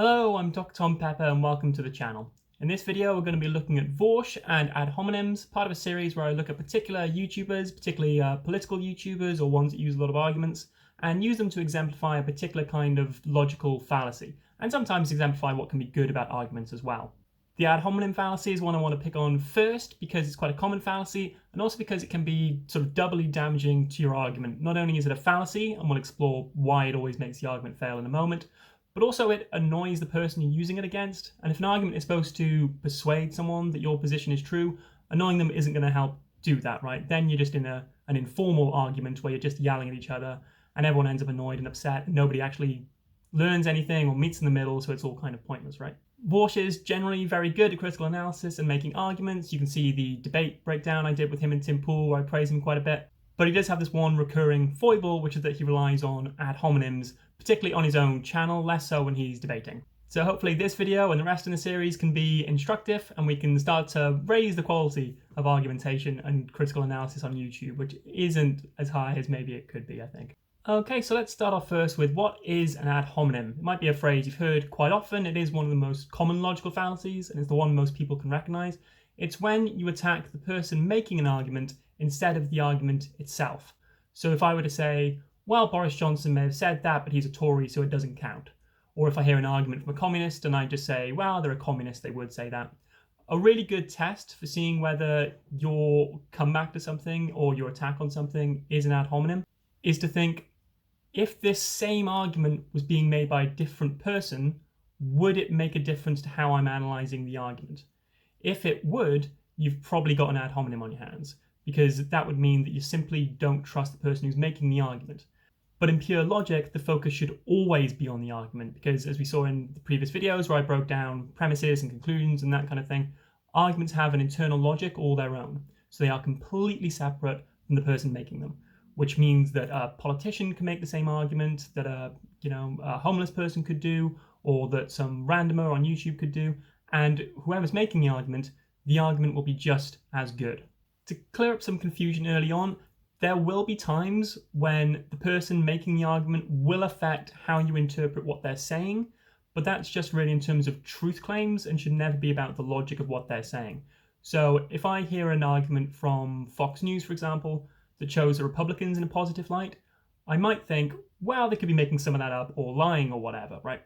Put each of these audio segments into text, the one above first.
Hello, I'm Dr. Tom Pepper and welcome to the channel. In this video we're going to be looking at Vaush and Ad Hominems, part of a series where I look at particular YouTubers, particularly political YouTubers or ones that use a lot of arguments, and use them to exemplify a particular kind of logical fallacy, and sometimes exemplify what can be good about arguments as well. The ad hominem fallacy is one I want to pick on first because it's quite a common fallacy, and also because it can be sort of doubly damaging to your argument. Not only is it a fallacy, and we'll explore why it always makes the argument fail in a moment, but also it annoys the person you're using it against. And if an argument is supposed to persuade someone that your position is true, annoying them isn't going to help do that, right? Then you're just in an informal argument where you're just yelling at each other and everyone ends up annoyed and upset and nobody actually learns anything or meets in the middle, so it's all kind of pointless, right? Vaush is generally very good at critical analysis and making arguments. You can see the debate breakdown I did with him and Tim Pool where I praise him quite a bit. But he does have this one recurring foible, which is that he relies on ad hominems, particularly on his own channel, less so when he's debating. So hopefully this video and the rest in the series can be instructive and we can start to raise the quality of argumentation and critical analysis on YouTube, which isn't as high as maybe it could be, I think. Okay, so let's start off first with what is an ad hominem. It might be a phrase you've heard quite often. It is one of the most common logical fallacies and it's the one most people can recognize. It's when you attack the person making an argument instead of the argument itself. So if I were to say, well, Boris Johnson may have said that, but he's a Tory, so it doesn't count. Or if I hear an argument from a communist and I just say, well, they're a communist, they would say that. A really good test for seeing whether your comeback to something or your attack on something is an ad hominem is to think, if this same argument was being made by a different person, would it make a difference to how I'm analysing the argument? If it would, you've probably got an ad hominem on your hands, because that would mean that you simply don't trust the person who's making the argument. But in pure logic, the focus should always be on the argument, because as we saw in the previous videos where I broke down premises and conclusions and that kind of thing, arguments have an internal logic all their own. So they are completely separate from the person making them, which means that a politician can make the same argument that a homeless person could do, or that some randomer on YouTube could do, and whoever's making the argument will be just as good. To clear up some confusion early on, there will be times when the person making the argument will affect how you interpret what they're saying, but that's just really in terms of truth claims and should never be about the logic of what they're saying. So if I hear an argument from Fox News, for example, that shows the Republicans in a positive light, I might think, well, they could be making some of that up or lying or whatever, right?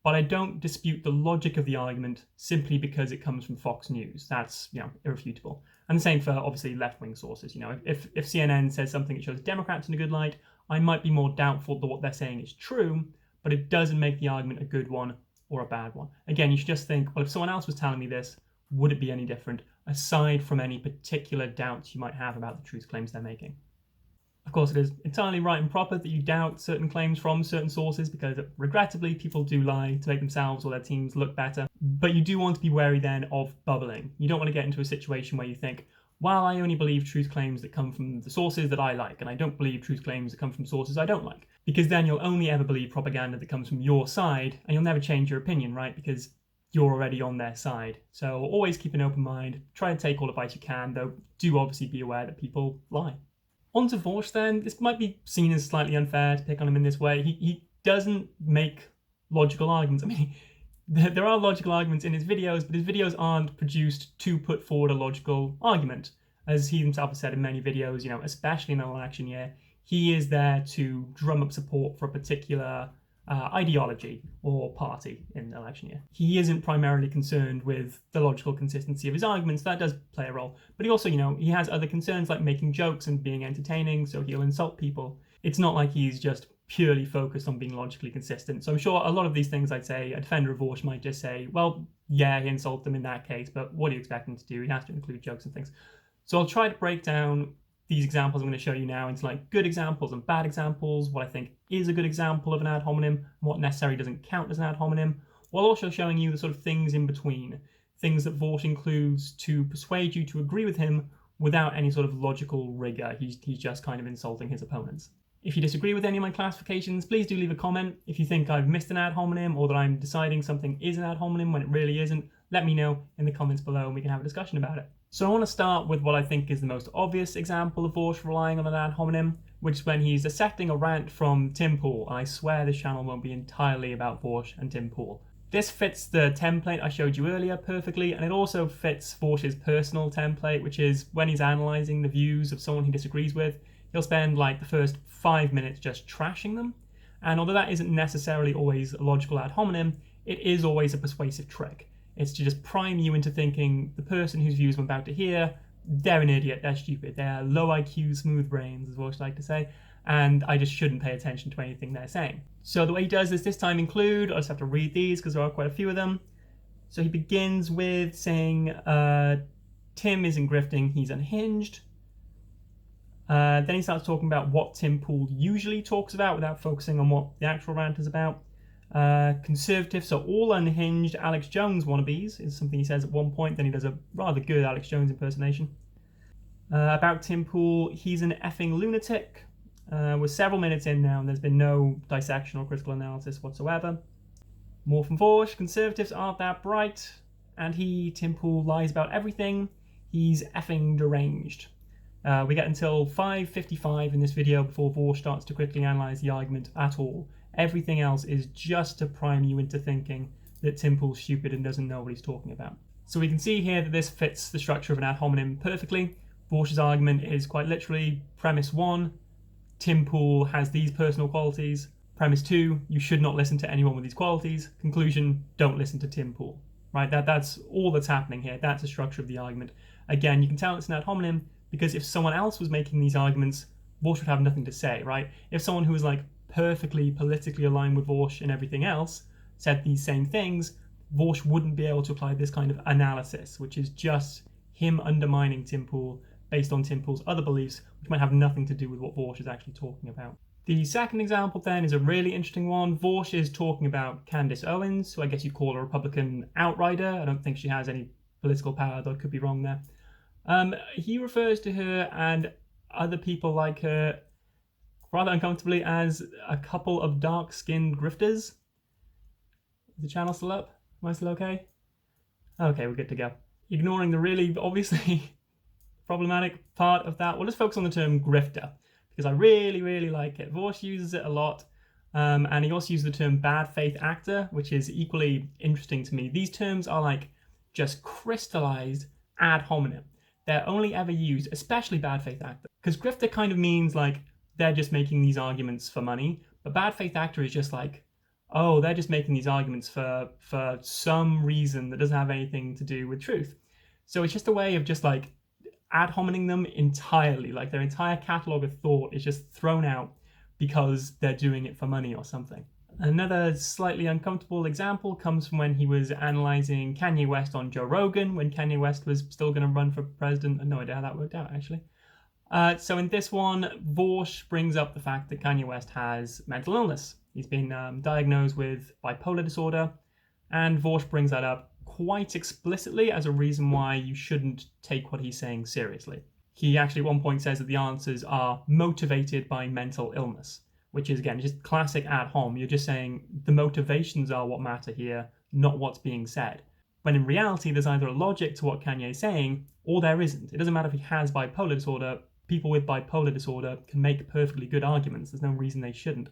But I don't dispute the logic of the argument simply because it comes from Fox News. That's, irrefutable. And the same for obviously left-wing sources. If CNN says something that shows Democrats in a good light, I might be more doubtful that what they're saying is true, but it doesn't make the argument a good one or a bad one. Again, you should just think, well, if someone else was telling me this, would it be any different, aside from any particular doubts you might have about the truth claims they're making? Of course, it is entirely right and proper that you doubt certain claims from certain sources because, regrettably, people do lie to make themselves or their teams look better. But you do want to be wary then of bubbling. You don't want to get into a situation where you think, well, I only believe truth claims that come from the sources that I like, and I don't believe truth claims that come from sources I don't like. Because then you'll only ever believe propaganda that comes from your side, and you'll never change your opinion, right? Because you're already on their side. So always keep an open mind. Try to take all advice you can, though do obviously be aware that people lie. On to Vaush then. This might be seen as slightly unfair to pick on him in this way. He doesn't make logical arguments. I mean, there are logical arguments in his videos, but his videos aren't produced to put forward a logical argument. As he himself has said in many videos, especially in an election year, he is there to drum up support for a particular ideology or party in the election year. He isn't primarily concerned with the logical consistency of his arguments. That does play a role. But he also, he has other concerns like making jokes and being entertaining, so he'll insult people. It's not like he's just purely focused on being logically consistent. So I'm sure a lot of these things I'd say a defender of Vaush might just say, well, yeah, he insulted them in that case, but what do you expect him to do? He has to include jokes and things. So I'll try to break down these examples I'm going to show you now into like good examples and bad examples, what I think is a good example of an ad hominem, and what necessarily doesn't count as an ad hominem, while also showing you the sort of things in between, things that Vaush includes to persuade you to agree with him without any sort of logical rigor. He's just kind of insulting his opponents. If you disagree with any of my classifications, please do leave a comment. If you think I've missed an ad hominem or that I'm deciding something is an ad hominem when it really isn't, let me know in the comments below and we can have a discussion about it. So I want to start with what I think is the most obvious example of Vaush relying on an ad hominem, which is when he's dissecting a rant from Tim Pool. I swear this channel won't be entirely about Vaush and Tim Pool. This fits the template I showed you earlier perfectly, and it also fits Vaush's personal template, which is when he's analysing the views of someone he disagrees with, he'll spend like the first 5 minutes just trashing them. And although that isn't necessarily always a logical ad hominem, it is always a persuasive trick. It's to just prime you into thinking the person whose views I'm about to hear, they're an idiot, they're stupid, they're low IQ, smooth brains, as Vaush like to say, and I just shouldn't pay attention to anything they're saying. So the way he does this time include, I'll just have to read these because there are quite a few of them. So he begins with saying, Tim isn't grifting, he's unhinged. Then he starts talking about what Tim Pool usually talks about without focusing on what the actual rant is about. Conservatives are all unhinged Alex Jones wannabes is something he says at one point. Then he does a rather good Alex Jones impersonation. About Tim Pool, he's an effing lunatic. We're several minutes in now and there's been no dissection or critical analysis whatsoever. More from Vaush, conservatives aren't that bright, and Tim Pool, lies about everything. He's effing deranged. We get until 5:55 in this video before Vaush starts to critically analyse the argument at all. Everything else is just to prime you into thinking that Tim Pool's stupid and doesn't know what he's talking about. So we can see here that this fits the structure of an ad hominem perfectly. Vaush's argument is quite literally premise 1, Tim Pool has these personal qualities. Premise 2, you should not listen to anyone with these qualities. Conclusion, don't listen to Tim Pool. Right? That's all that's happening here. That's the structure of the argument. Again, you can tell it's an ad hominem because if someone else was making these arguments, Vaush would have nothing to say, right? If someone who was like perfectly politically aligned with Vaush and everything else said these same things, Vaush wouldn't be able to apply this kind of analysis, which is just him undermining Tim Pool based on Tim Pool's other beliefs, which might have nothing to do with what Vaush is actually talking about. The second example then is a really interesting one. Vaush is talking about Candace Owens, who I guess you'd call a Republican outrider. I don't think she has any political power, though I could be wrong there. He refers to her and other people like her rather uncomfortably as a couple of dark-skinned grifters. Is the channel still up? Am I still okay? Okay, we're good to go. Ignoring the really obviously problematic part of that, we'll just focus on the term grifter, because I really like it. Vaush uses it a lot, and he also uses the term bad faith actor, which is equally interesting to me. These terms are like just crystallized ad hominem. They're only ever used, especially bad faith actor, because grifter kind of means like they're just making these arguments for money, but bad faith actor is just like, oh, they're just making these arguments for some reason that doesn't have anything to do with truth. So it's just a way of just like ad homining them entirely, like their entire catalogue of thought is just thrown out because they're doing it for money or something. Another slightly uncomfortable example comes from when he was analysing Kanye West on Joe Rogan, when Kanye West was still going to run for president. I have no idea how that worked out, actually. So in this one, Vaush brings up the fact that Kanye West has mental illness. He's been diagnosed with bipolar disorder, and Vaush brings that up quite explicitly as a reason why you shouldn't take what he's saying seriously. He actually at one point says that the answers are motivated by mental illness, which is, again, just classic ad hom. You're just saying the motivations are what matter here, not what's being said. When in reality, there's either a logic to what Kanye's saying, or there isn't. It doesn't matter if he has bipolar disorder. People with bipolar disorder can make perfectly good arguments. There's no reason they shouldn't.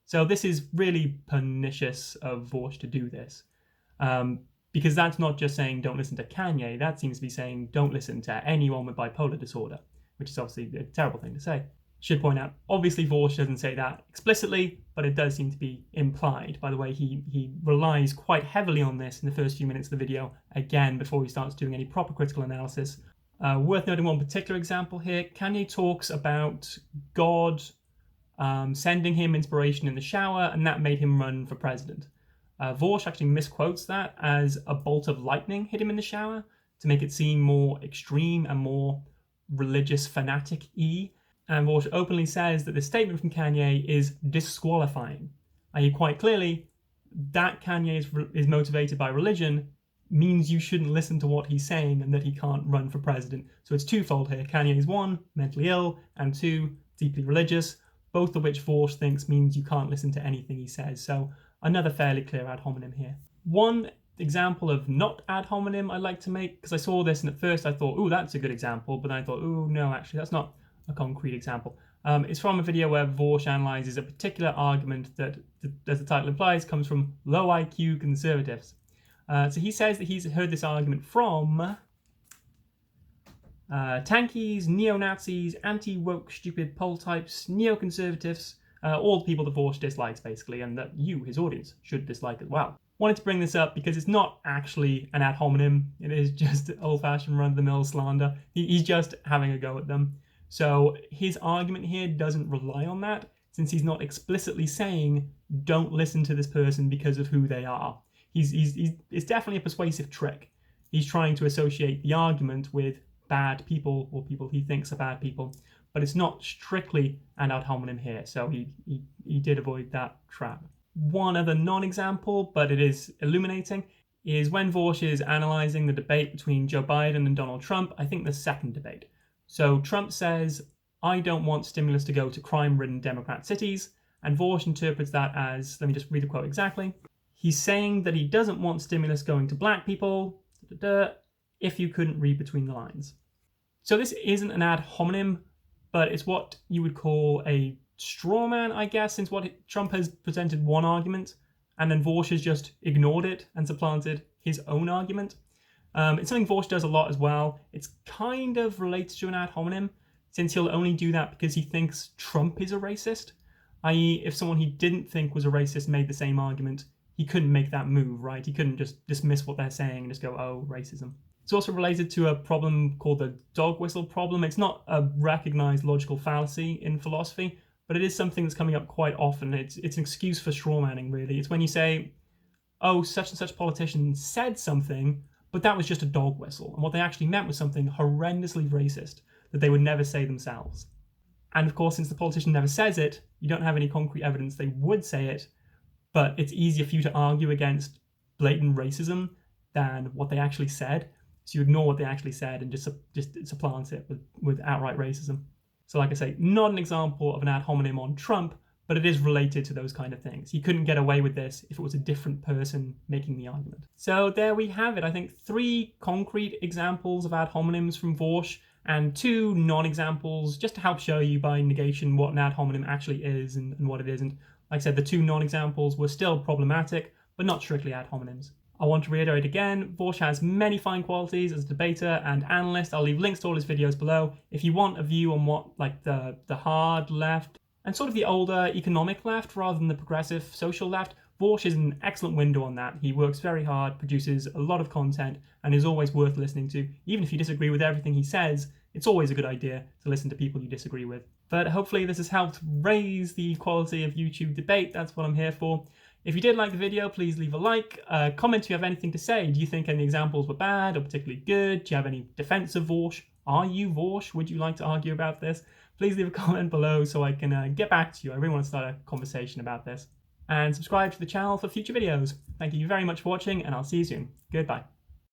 So this is really pernicious of Vaush to do this. Because that's not just saying don't listen to Kanye, that seems to be saying don't listen to anyone with bipolar disorder, which is obviously a terrible thing to say. Should point out, obviously Vaush doesn't say that explicitly, but it does seem to be implied. By the way, he relies quite heavily on this in the first few minutes of the video, again, before he starts doing any proper critical analysis. Worth noting one particular example here, Kanye talks about God sending him inspiration in the shower, and that made him run for president. Vaush actually misquotes that as a bolt of lightning hit him in the shower to make it seem more extreme and more religious fanatic-y. And Vaush openly says that the statement from Kanye is disqualifying, i.e. quite clearly that Kanye is motivated by religion means you shouldn't listen to what he's saying and that he can't run for president. So it's twofold here. Kanye is 1, mentally ill, and 2, deeply religious, both of which Vaush thinks means you can't listen to anything he says. So another fairly clear ad hominem here. One example of not ad hominem I like to make, because I saw this and at first I thought, ooh, that's a good example, but then I thought, ooh, no, actually that's not a concrete example. It's from a video where Vaush analyzes a particular argument that, as the title implies, comes from low IQ conservatives. So he says that he's heard this argument from tankies, neo-Nazis, anti-woke, stupid poll types, neoconservatives, all the people that Vaush dislikes, basically, and that you, his audience, should dislike as well. Wanted to bring this up because it's not actually an ad hominem. It is just old-fashioned run-of-the-mill slander. He's just having a go at them. So his argument here doesn't rely on that, since he's not explicitly saying, don't listen to this person because of who they are. It's definitely a persuasive trick. He's trying to associate the argument with bad people, or people he thinks are bad people, but it's not strictly an ad hominem here, so he did avoid that trap. One other non-example, but it is illuminating, is when Vaush is analysing the debate between Joe Biden and Donald Trump, I think the second debate. So Trump says, I don't want stimulus to go to crime-ridden Democrat cities, and Vaush interprets that as, let me just read the quote exactly, he's saying that he doesn't want stimulus going to black people, if you couldn't read between the lines. So this isn't an ad hominem, but it's what you would call a straw man, I guess, since Trump has presented one argument, and then Vaush has just ignored it and supplanted his own argument. It's something Vaush does a lot as well. It's kind of related to an ad hominem, since he'll only do that because he thinks Trump is a racist. I.e., if someone he didn't think was a racist made the same argument, he couldn't make that move, right? He couldn't just dismiss what they're saying and just go, oh, racism. It's also related to a problem called the dog whistle problem. It's not a recognized logical fallacy in philosophy, but it is something that's coming up quite often. It's an excuse for strawmanning, really. It's when you say, oh, such and such politician said something, but that was just a dog whistle. And what they actually meant was something horrendously racist that they would never say themselves. And of course, since the politician never says it, you don't have any concrete evidence they would say it, but it's easier for you to argue against blatant racism than what they actually said. So you ignore what they actually said and just supplant it with outright racism. So like I say, not an example of an ad hominem on Trump, but it is related to those kind of things. He couldn't get away with this if it was a different person making the argument. So there we have it. I think 3 concrete examples of ad hominems from Vaush and 2 non-examples, just to help show you by negation what an ad hominem actually is and what it isn't. Like I said, the 2 non-examples were still problematic, but not strictly ad hominems. I want to reiterate again, Vaush has many fine qualities as a debater and analyst. I'll leave links to all his videos below. If you want a view on what, like the hard left and sort of the older economic left rather than the progressive social left, Vaush is an excellent window on that. He works very hard, produces a lot of content, and is always worth listening to. Even if you disagree with everything he says, it's always a good idea to listen to people you disagree with. But hopefully this has helped raise the quality of YouTube debate. That's what I'm here for. If you did like the video, please leave a like. Comment if you have anything to say. Do you think any examples were bad or particularly good? Do you have any defense of Vaush? Are you Vaush? Would you like to argue about this? Please leave a comment below so I can get back to you. I really want to start a conversation about this. And subscribe to the channel for future videos. Thank you very much for watching, and I'll see you soon. Goodbye.